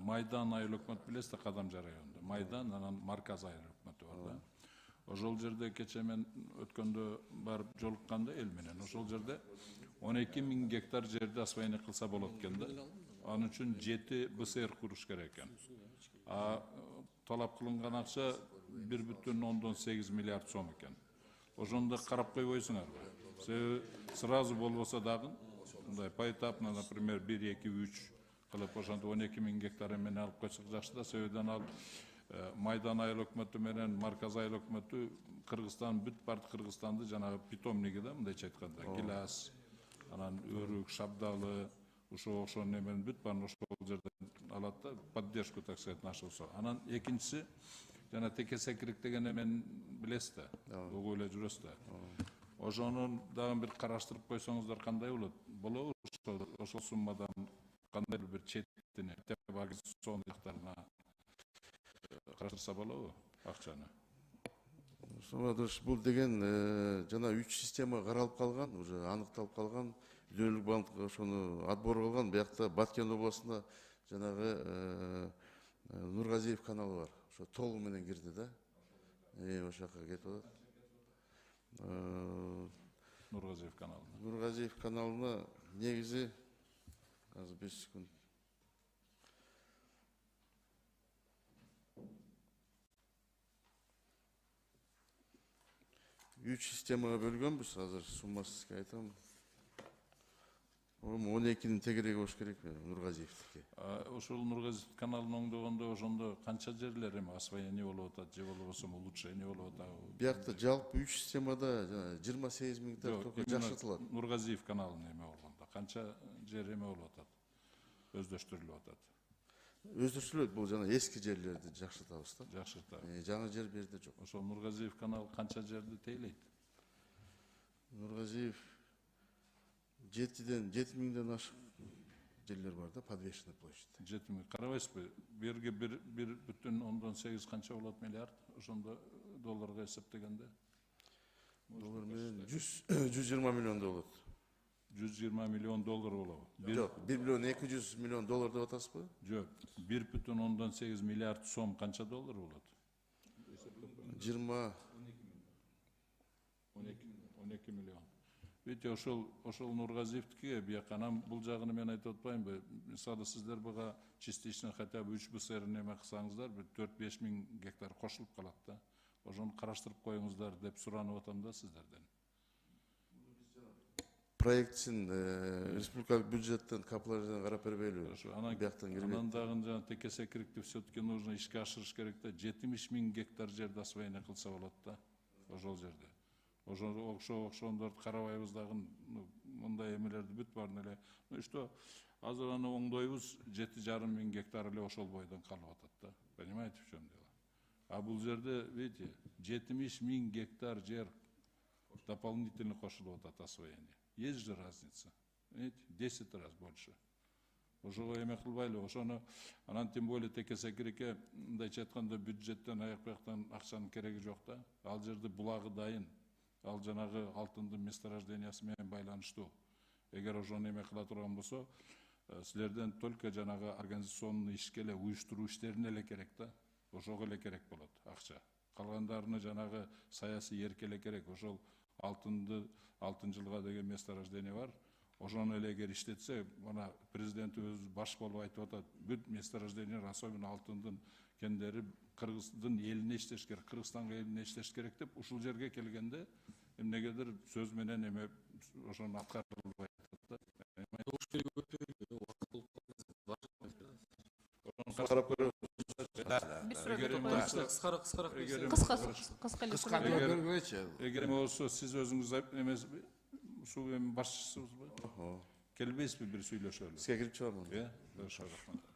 Майдан айыл өкмөт билесиз да, Кадамжа районунда. Майдан, анан Марказ айыл өкмөтү бар да. Ошол жерде кече мен өткөндө барып жолукканда эл менен, ошол жерде 12.000 гектар жерди освоение кылса болот экен да. Анын үчүн 7 БСР куруш керек экен. Талап кылынган акча 1,8 миллиард сом экен. Ошондо карап койбойсуңарбы? Себеби сразу болбосо дагы мындай поэтапно, например, 1, 2, 3 кылып ошондо 12.000 гектар менен алып койсок жакшы да. Себебиден ал Майдан айыл өкмөтү менен Марказ айыл өкмөтү Кыргызстан бүт барт Кыргызстанды жанагы питомниги да, мындайча айтканда, Гилас, анан Өрүк, Шабдалы, ошо немен бүт барын ошол жерден алат да, поддержку, так сказать, нашылса. Анан экинчиси жана текесекирик деген эмен билесиз да, угуп эле жүрөсүз да. Ошонун дагы бир караштырып койсоңуздар кандай болот? Болобу ошол суммадан кандайдыр бир четине, агрегацион жактарына караштырса болобу акчаны? Бул деген жана 3 система каралып калган, уже аныкталып калган, Үлөлүк банк ошону отбор кылган. Биякта Баткен областында жанагы Нургазиев каналы бар. Ошо толугу менен кирди да. Ошол жака кетип атат. Нургазиев каналы. Нургазиев каналына негизи азыр 5 секунд. 3 системага бөлгөнбүз, азыр суммасы сизге айтам. 12'nin тегереги болуш керек Нургазиевдики. Ошол Нургазиев каналын оңдогондо ошондо канча жерлер эми освоение болуп атат, же болбосо улучшение болуп атабы? Биякта жалпы 3 системада 28 000 гектар токко жакшыртылат. Нургазиев каналын эме болгондо канча жер эме болуп атат? Өздөштүрүлүп атат. Өздөштүрүлөт, бул жана эски жерлерди жакшыртабыз да. Жакшыртабы. Жаңы жер берде жок. Ошол Нургазиев каналы канча жерди тейлейт? Нургазиев 7.000'den ашык жерлер бар да, подвешенный площадь. 7.000. Карабайсызбы? Берге 1,8 канча болот миллиард? Ошондо долларга эсептегенде? Доллар менен 120 миллион доллар. 120 миллион доллар болобу? Жок, 1,2 миллион доллар деп атасызбы? Жок, 1,8 миллиард сом канча доллар болот? 12 миллион. Видите, ошол Нургазиевдикиге бияканан бул жагын мен айтып атпаймынбы? Мисалы сиздер буга частично хотя бы 3 БСР неме кылсаңыздар, бир 4-5 миң гектар кошулуп калат да. Ошону караштырып коюңуздар деп суранып атам да сиздерден. Проектсин республикалык бюджеттен капиталдан карап бербейлүү. Анан дагы текесекирикти все-таки нужно ишке ашырыш керек да. 70 000 гектар жерди освоение кылса болот да. Ошол жерде. Ошондорду карабайбыз дагы, мындай эмелерди бүт баарын эле. Что азыр аны оңдойбуз, 7,5 миң гектар эле ошол бойдон калып атат да. Понимаете, в чем дело? А бул жерде, видите, 70 000 гектар жер дополнительно кошулуп атат освоение. Есть же разница. Видите, 10 раз больше. Ошого эме кылбайлы, ошону анан тем более текесекирикке мындайча айтканда бюджеттен аяк-бияктан акчанын кереги жок да. Ал жерде булагы дайын. Ал жанагы алтындын месторождениясы менен байланыштуу. Эгер ошону эме кыла турган болсо, силерден только жанагы организационный ишке эле, уюштуруу иштерине эле керек да. Ошого эле керек болот акча. Калгандарына жанагы саясий эрк эле керек. Ошол алтын жылга деген месторождение бар. Ошону эле эгер иштетсе, мына президент өзү баш болуп айтып атат, бүт месторождение, особенно алтындын кендери Кыргыздын элине иштеш керек, Кыргызстанга элине иштеш керек деп ушул жерге келгенде эмнегедир сөз менен эме ошону аткарылбай атат да. Эгер эме болсо сиз өзүңүз эмесизби? Суу эми башчысызбы? Келбейсизби бир сүйлөшөлү? Сизге кирип чыгармын. Хорошо, рахмат.